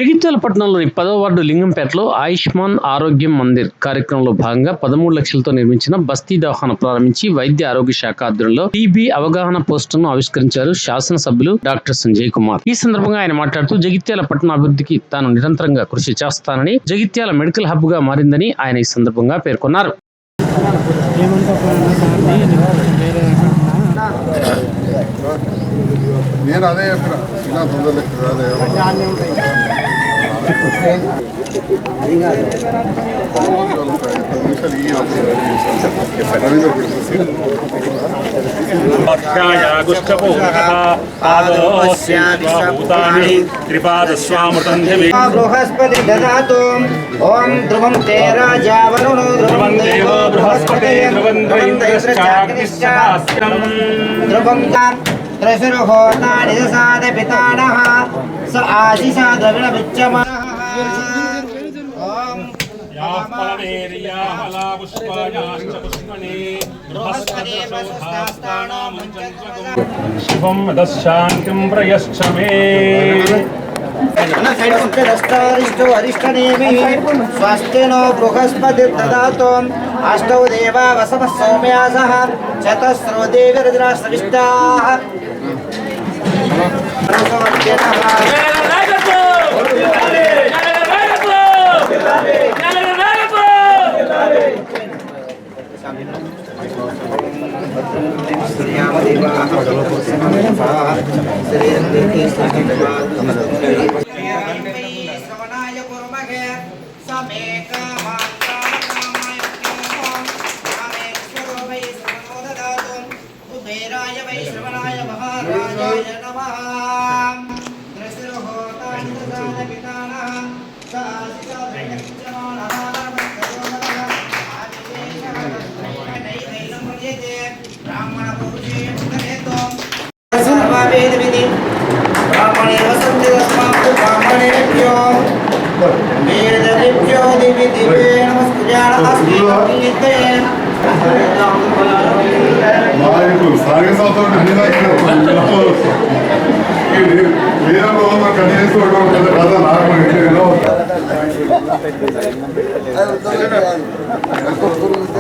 జగిత్యాల పట్టణంలోని 10వ వార్డు లింగంపేటలో ఆయుష్మాన్ ఆరోగ్యం మందిర్ కార్యక్రమంలో భాగంగా 13 లక్షలతో నిర్మించిన బస్తీ దవాఖాన ప్రారంభించి వైద్య ఆరోగ్య శాఖ ఆధ్వర్యంలో టీబీ అవగాహన పోస్టర్ను ఆవిష్కరించారు శాసనసభ్యులు డాక్టర్ సంజయ్ కుమార్. ఈ సందర్భంగా ఆయన మాట్లాడుతూ జగిత్యాల పట్టణ అభివృద్ధికి తాను నిరంతరంగా కృషి చేస్తానని, జగిత్యాల మెడికల్ హబ్ గా మారిందని ఆయన ఈ సందర్భంగా పేర్కొన్నారు. నేను అదే చెప్పిన ఇలా తొందరలే బృహస్పతి దదాతు ఓం ధ్రువం తే రాజా వరుణో ధ్రువం దేవో బృహస్పతి ధ్రువం ధ్రువం త్రిశుర్హోతాని దశాద పితానః స ఆశిషా ద్రవిణ విచ్చమః ఓం శుభం దశాంతిం ప్రయశ్చ మే స్వస్తినో బృహస్పతి దదాతు అష్టౌ దేవా వసవః సౌమ్యాసః చతస్రో దేవీర్ద్రాశ్రవిష్టాః స్థానిక సంస్థలు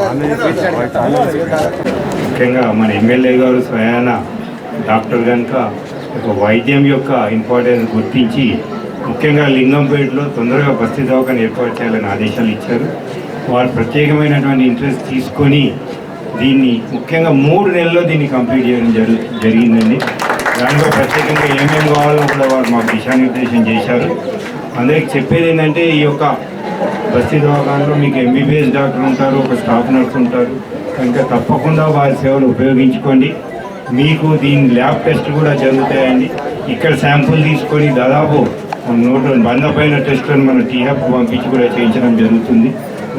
అన్ని ముఖ్యంగా మన ఎమ్మెల్యే గారు స్వయాన డాక్టర్ కనుక వైద్యం యొక్క ఇంపార్టెన్స్ గుర్తించి ముఖ్యంగా లింగంపేటలో తొందరగా బస్తీ దవాఖాన ఏర్పాటు చేయాలని ఆదేశాలు ఇచ్చారు. వారు ప్రత్యేకమైనటువంటి ఇంట్రెస్ట్ తీసుకొని దీన్ని ముఖ్యంగా 3 నెలల్లో దీన్ని కంప్లీట్ చేయడం జరిగిందండి. దాంట్లో ప్రత్యేకంగా ఏమేమి కావాలో కూడా వారు మాకు దిశానిర్దేశం చేశారు. అందరికి చెప్పేది ఏంటంటే ఈ యొక్క బస్తీ దవాఖానలో మీకు ఎంబీబీఎస్ డాక్టర్ ఉంటారు, ఒక స్టాఫ్ నర్స్ ఉంటారు కనుక తప్పకుండా వారి సేవలు ఉపయోగించుకోండి. మీకు దీని ల్యాబ్ టెస్ట్ కూడా జరుగుతాయండి. ఇక్కడ శాంపుల్ తీసుకొని దాదాపు 100 పైన టెస్టులను మన టీహబ్ పంపించి కూడా చేయించడం జరుగుతుంది.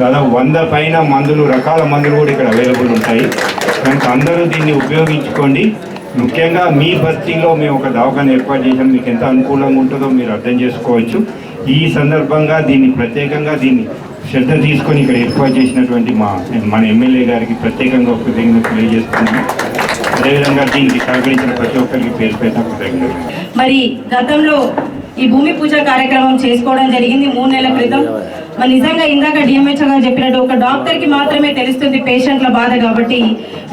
దాదాపు 100 పైన మందులు, రకాల మందులు కూడా ఇక్కడ అవైలబుల్ ఉంటాయి కనుక అందరూ దీన్ని ఉపయోగించుకోండి. ముఖ్యంగా మీ బస్తీలో మేము ఒక దవాఖాన ఏర్పాటు చేసాం, మీకు ఎంత అనుకూలంగా ఉంటుందో మీరు అర్థం చేసుకోవచ్చు. ఈ సందర్భంగా దీన్ని ప్రత్యేకంగా దీన్ని శ్రద్ధ తీసుకొని ఇక్కడ ఏర్పాటు చేసినటువంటి మన ఎమ్మెల్యే గారికి ప్రత్యేకంగా కృతజ్ఞతలు తెలియజేస్తున్నాను. అదేవిధంగా దీనికి సహకరించిన ప్రతి ఒక్కరికి పేరు పేరున కృతజ్ఞతలు. మరి గతంలో ఈ భూమి పూజ కార్యక్రమం చేసుకోవడం జరిగింది 3 నెలల క్రితం. మరి నిజంగా ఇందాక డిఎంహెచ్ఓ గారు చెప్పినట్టు ఒక డాక్టర్కి మాత్రమే తెలుస్తుంది పేషెంట్ల బాధ. కాబట్టి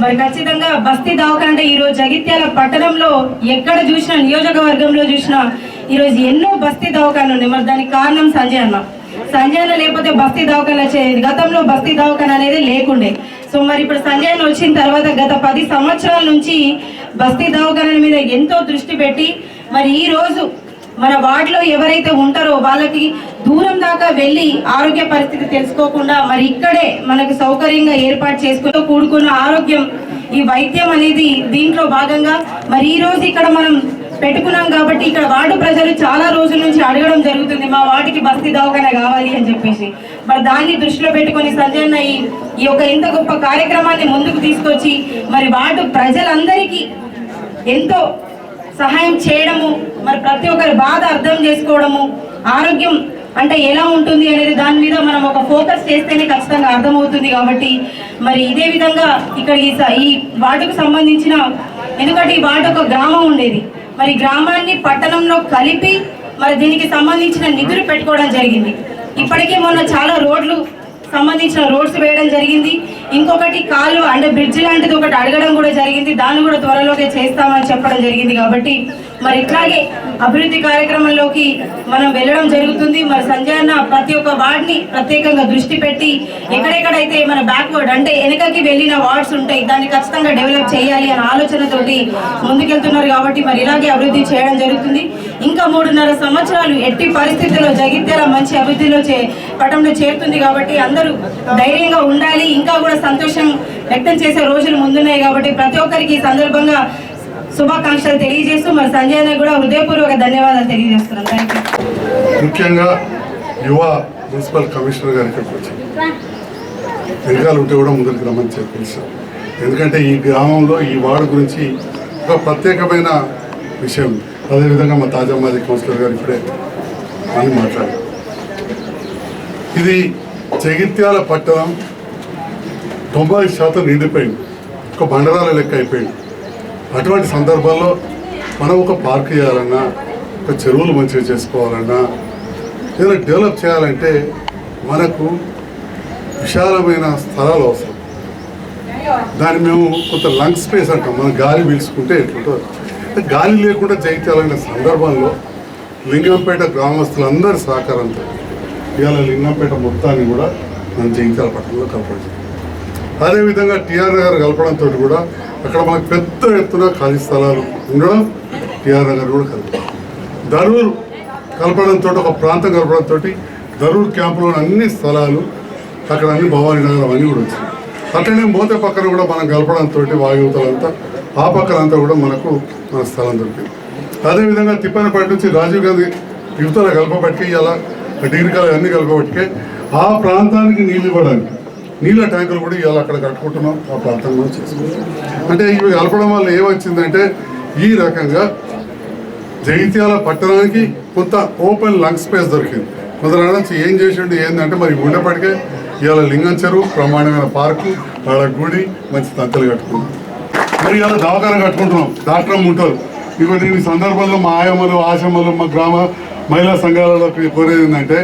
మరి ఖచ్చితంగా బస్తీ దవాఖాన అంటే ఈరోజు జగిత్యాల పట్టణంలో ఎక్కడ చూసినా, నియోజకవర్గంలో చూసినా ఈరోజు ఎన్నో బస్తీ దవాఖానలు ఉన్నాయి. మరి దానికి కారణం సంజయ్ అన్న లేకపోతే బస్తీ దవాఖాన వచ్చేది. గతంలో బస్తీ దవాఖాన అనేది లేకుండే. సో మరి ఇప్పుడు సంజయ్ అన్న వచ్చిన తర్వాత గత 10 సంవత్సరాల నుంచి బస్తీ దవాఖాన మీద ఎంతో దృష్టి పెట్టి మరి ఈ రోజు మన వార్డులో ఎవరైతే ఉంటారో వాళ్ళకి దూరం దాకా వెళ్ళి ఆరోగ్య పరిస్థితి తెలుసుకోకుండా మరి ఇక్కడే మనకు సౌకర్యంగా ఏర్పాటు చేసుకుని కూడుకున్న ఆరోగ్యం, ఈ వైద్యం అనేది దీంట్లో భాగంగా మరి ఈ రోజు ఇక్కడ మనం పెట్టుకున్నాం. కాబట్టి ఇక్కడ వార్డు ప్రజలు చాలా రోజుల నుంచి అడగడం జరుగుతుంది, మా వార్డుకి బస్తీ దవాఖాన కావాలి అని చెప్పేసి. మరి దాన్ని దృష్టిలో పెట్టుకొని సంజయ్ అన్న ఈ యొక్క ఇంత గొప్ప కార్యక్రమాన్ని ముందుకు తీసుకొచ్చి మరి వార్డు ప్రజలందరికీ ఎంతో సహాయం చేయడము, మరి ప్రతి ఒక్కరి బాధ అర్థం చేసుకోవడము, ఆరోగ్యం అంటే ఎలా ఉంటుంది అనేది దాని మీద మనం ఒక ఫోకస్ చేస్తేనే ఖచ్చితంగా అర్థమవుతుంది. కాబట్టి మరి ఇదే విధంగా ఇక్కడ ఈ వార్డుకు సంబంధించిన, ఎందుకంటే ఈ వార్డు ఒక గ్రామం ఉండేది, మరి గ్రామాన్ని పట్టణంలో కలిపి మరి దీనికి సంబంధించిన నిధులు పెట్టుకోవడం జరిగింది. ఇప్పటికే మొన్న చాలా రోడ్లు సంబంధించిన రోడ్స్ వేయడం జరిగింది. ఇంకొకటి కాలు అంటే బ్రిడ్జ్ లాంటిది ఒకటి అడగడం కూడా జరిగింది. దాన్ని కూడా త్వరలోనే చేస్తామని చెప్పడం జరిగింది. కాబట్టి మరి ఇట్లాగే అభివృద్ధి కార్యక్రమంలోకి మనం వెళ్ళడం జరుగుతుంది. మరి సంజయ్ అన్న ప్రతి ఒక్క వార్డ్ని ప్రత్యేకంగా దృష్టి పెట్టి ఎక్కడెక్కడైతే మన బ్యాక్వర్డ్ అంటే వెనకకి వెళ్ళిన వార్డ్స్ ఉంటాయి దాన్ని ఖచ్చితంగా డెవలప్ చేయాలి అనే ఆలోచనతోటి ముందుకెళ్తున్నారు. కాబట్టి మరి ఇలాగే అభివృద్ధి చేయడం జరుగుతుంది. ఇంకా 3.5 సంవత్సరాలు ఎట్టి పరిస్థితుల్లో జగిత్యాల మంచి అభివృద్ధిలో పటంలో చేరుతుంది. కాబట్టి అందరూ ధైర్యంగా ఉండాలి. ఇంకా కూడా సంతోషం వ్యక్తం చేసే రోజులు ముందున్నాయి. కాబట్టి ప్రతి ఒక్కరికి ఈ సందర్భంగా శుభాకాంక్షలు తెలియజేస్తూ మరి సంజయ్ అన్న కూడా హృదయపూర్వక ధన్యవాదాలు తెలియజేస్తున్నాను. Thank you. ముఖ్యంగా యువ మున్సిపల్ కమిషనర్ గారి ఇక్కడికి వచ్చి వెనకాల ఉంటే కూడా ముందుకు రమ్మని చెప్పేసి, ఎందుకంటే ఈ గ్రామంలో ఈ వార్డు గురించి ఒక ప్రత్యేకమైన విషయం. అదేవిధంగా మా తాజా మాజీ కౌన్సిలర్ గారు ఇప్పుడే అని మాట్లాడారు. ఇది జగిత్యాల పట్టణం 90% నిండిపోయింది, ఒక బండరాల లెక్క అయిపోయింది. అటువంటి సందర్భాల్లో మనం ఒక పార్క్ చేయాలన్నా, ఒక చెరువులు మంచిగా చేసుకోవాలన్నా, ఏదైనా డెవలప్ చేయాలంటే మనకు విశాలమైన స్థలాలు అవసరం. దాన్ని మేము కొంత లంగ్ స్పేస్ అంటాం. మనం గాలి పీల్చుకుంటే ఎట్లుంటుంది. గాలి లేకుండా జగిత్యాలనే సందర్భంలో లింగంపేట గ్రామస్తులందరి సహకారంతో ఇవాళ లింగంపేట మొత్తాన్ని కూడా మనం జగిత్యాల పట్టణంలో కలపడం. అదేవిధంగా టీఆర్ నగర్ కలపడంతో కూడా అక్కడ మనకు పెద్ద ఎత్తున ఖాళీ స్థలాలు ఉండడం, టీఆర్ నగర్ కూడా కలపడం. దరూర్ కలపడంతో ఒక ప్రాంతం కలపడంతో దరూర్ క్యాంపులోని అన్ని స్థలాలు అక్కడ అన్ని భవానీ నగరం అన్నీ కూడా వచ్చింది. అట్లనే మోతే పక్కన కూడా మనం కలపడంతో వాయువుతలంతా ఆ పక్కనంతా కూడా మనకు మన స్థలం దొరికింది. అదేవిధంగా తిప్పనపేట నుంచి రాజీవ్ గాంధీ యువతల కలపబట్టి ఇలా డిగ్రీ కాలేజ్ అన్ని కలపబట్టికే ఆ ప్రాంతానికి నీళ్ళు ఇవ్వడానికి నీళ్ళ ట్యాంకులు కూడా ఇవాళ అక్కడ కట్టుకుంటున్నాం. ఆ ప్రాంతంలో చేసుకుంటాం. అంటే ఇవి కలపడం వల్ల ఏమొచ్చిందంటే ఈ రకంగా జగిత్యాల పట్టణానికి కొంత ఓపెన్ లంగ్ స్పేస్ దొరికింది. మొదలు నుంచి ఏం చేసిండు ఏంటంటే మరి ఉండేప్పటికే ఇవాళ లింగం చెరువు, బ్రహ్మాండమైన పార్కు, వాళ్ళ గుడి, మంచి తంతలు కట్టుకున్నాం. మరి ఇవాళ దవాఖాన కట్టుకుంటున్నాం, డాక్టర్ ఉంటారు. ఇక దీని సందర్భంలో మా ఆయమ్మలు, ఆశమ్మలు, మా గ్రామ మహిళా సంఘాలలోకి కోరేది ఏంటంటే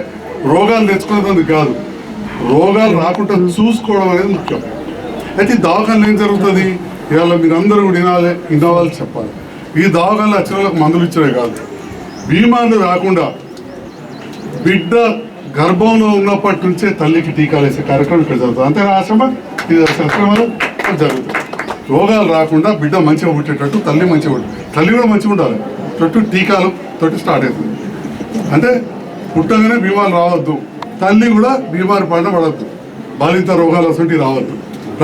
రోగాలు తెచ్చుకునేది కాదు, రోగాలు రాకుండా చూసుకోవడం అనేది ముఖ్యం. అయితే ఈ దవాఖానలో ఏం జరుగుతుంది, ఇవాళ మీరందరూ కూడా వినాలి చెప్పాలి. ఈ దవాఖానలో వచ్చిన వాళ్ళకి మందులు ఇచ్చే కాదు, బీమార్లు రాకుండా బిడ్డ గర్భంలో ఉన్నప్పటి నుంచే తల్లికి టీకాలు వేసే కార్యక్రమం ఇక్కడ జరుగుతుంది. అంతేనా ఆశ్రమం? ఇది ఆశ్రమంలో జరుగుతుంది. రోగాలు రాకుండా బిడ్డ మంచిగా పుట్టేటట్టు తల్లి మంచిగా ఉంటుంది, తల్లి కూడా మంచిగా ఉండాలి. తొట్టు టీకాలు తోటి స్టార్ట్ అవుతుంది. అంటే పుట్టగానే బీమారు రావద్దు, తల్లి కూడా బీమారు పడవద్దు, బాలింత రోగాలు వస్తుంటే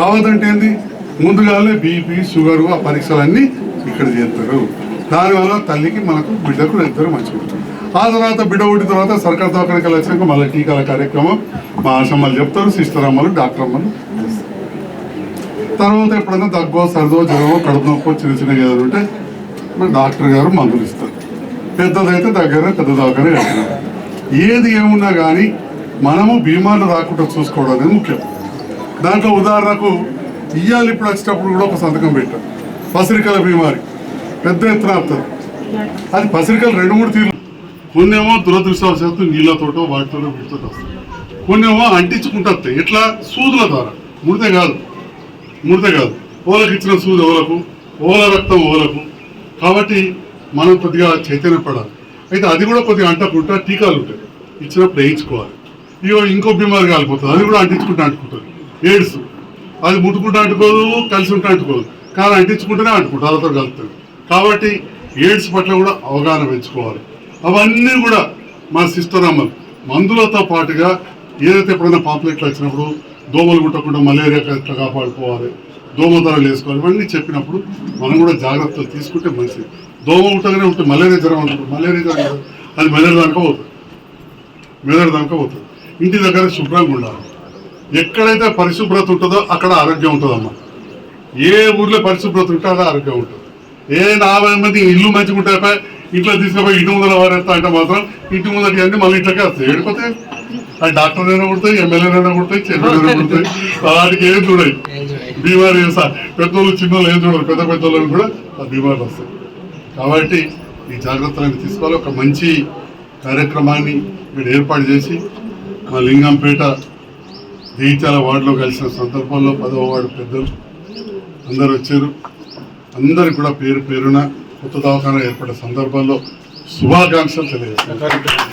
రావద్దంటే ఏంది, ముందుగానే బీపీ, షుగరు ఆ పరీక్షలన్నీ ఇక్కడ చేస్తారు. దానివల్ల తల్లికి మనకు బిడ్డకు ఇద్దరు మంచిగా ఉంటుంది. ఆ తర్వాత బిడ్డ పుట్టిన తర్వాత సర్కార్ దవాఖానకి వచ్చినాక మళ్ళీ టీకాల కార్యక్రమం మా ఆశమ్మలు చెప్తారు, సిస్టర్ అమ్మలు, డాక్టర్ అమ్మలు. తర్వాత ఎప్పుడైనా దగ్గో, సర్దో, జ్వరమో, కడుపు నొప్పో చిన్న చిన్న ఏదో ఉంటే మన డాక్టర్ గారు మందులు ఇస్తారు. పెద్దదైతే దగ్గర పెద్ద దవాఖాన కట్టినారు. ఏది ఏమున్నా కానీ మనము బీమార్లు రాకుండా చూసుకోవడం అనేది ముఖ్యం. దాంట్లో ఉదాహరణకు ఇయ్యాలి ఇప్పుడు వచ్చేటప్పుడు కూడా ఒక సంతకం పెట్టారు. పసిరికల బీమారి పెద్ద ఎత్తున వస్తుంది. అది పసిరికలు 2-3 తీర్లు. కొన్నేమో దురదృష్టవశాత్తు నీళ్ళతోటో వాటితోటో వీటితో వస్తాయి, కొన్నేమో అంటించుకుంటూ వస్తాయి. ఎట్లా? సూదుల ద్వారా. ముడితే కాదు ఓలకు ఇచ్చిన సూది ఓలకు, ఓల రక్తం ఓలకు. కాబట్టి మనం కొద్దిగా చైతన్యపడాలి. అయితే అది కూడా కొద్దిగా అంటకుండా టీకాలు ఉంటాయి, ఇచ్చినప్పుడు వేయించుకోవాలి. ఇంకో బీమారి కాలిపోతుంది, అది కూడా అంటుకుంటుంది. ఎయిడ్స్ అది ముట్టుకుంటూ అంటుకోదు, కలిసి ఉంటే అంటుకోదు, కానీ అంటించుకుంటూనే అంటుకుంటుంది, వాళ్ళతో కలుపుతుంది. కాబట్టి ఎయిడ్స్ పట్ల కూడా అవగాహన పెంచుకోవాలి. అవన్నీ కూడా మా సిస్టర్ అమ్మలు మందులతో పాటుగా ఏదైతే ఎప్పుడైనా పాంప్లెట్లు వచ్చినప్పుడు దోమలు కుట్టకుండా మలేరియా ఎట్లా కాపాడుకోవాలి, దోమతరాలు వేసుకోవాలి, ఇవన్నీ చెప్పినప్పుడు మనం కూడా జాగ్రత్తలు తీసుకుంటే మంచిది. దోమ కుట్టగానే ఉంటుంది, మలేరియా జ్వరం ఉంటుంది, మలేరియా జ్వరం అది మెదడు దానికో పోతుంది. ఇంటి దగ్గర శుభ్రంగా ఉండాలి. ఎక్కడైతే పరిశుభ్రత ఉంటుందో అక్కడ ఆరోగ్యం ఉంటుందమ్మా. ఏ ఊర్లో పరిశుభ్రత ఉంటే అక్కడ ఆరోగ్యం ఉంటుంది. 40 మంది ఇల్లు మంచిగా ఉంటాయి, ఇంట్లో తీసుకుపోయి ఇంటి ముందర వారేస్తా అంటే మాత్రం ఇంటి ముందర అన్నీ మళ్ళీ ఇంట్లోకే వస్తాయి. ఏడిపోతే అది డాక్టర్ అయినా కుడతాయి, ఎమ్మెల్యేనైనా కుడతాయి, చైర్మన్ కుడతాయి. అలాంటికి ఏం చూడాలి బీమారు. పెద్దోళ్ళు చిన్నోళ్ళు ఏం చూడరు, పెద్ద పెద్దోళ్ళని కూడా ఆ బీమార్లు వస్తాయి. కాబట్టి ఈ జాగ్రత్తలను తీసుకోవాలి. ఒక మంచి కార్యక్రమాన్ని ఇక్కడ ఏర్పాటు చేసి మా లింగంపేట జగిత్యాల వార్డులో కలిసిన సందర్భంలో 10వ వార్డు పెద్దలు అందరూ వచ్చారు. అందరికి కూడా పేరు పేరున కొత్త దవాఖానా ఏర్పడే సందర్భంలో శుభాకాంక్షలు తెలియజేస్తారు.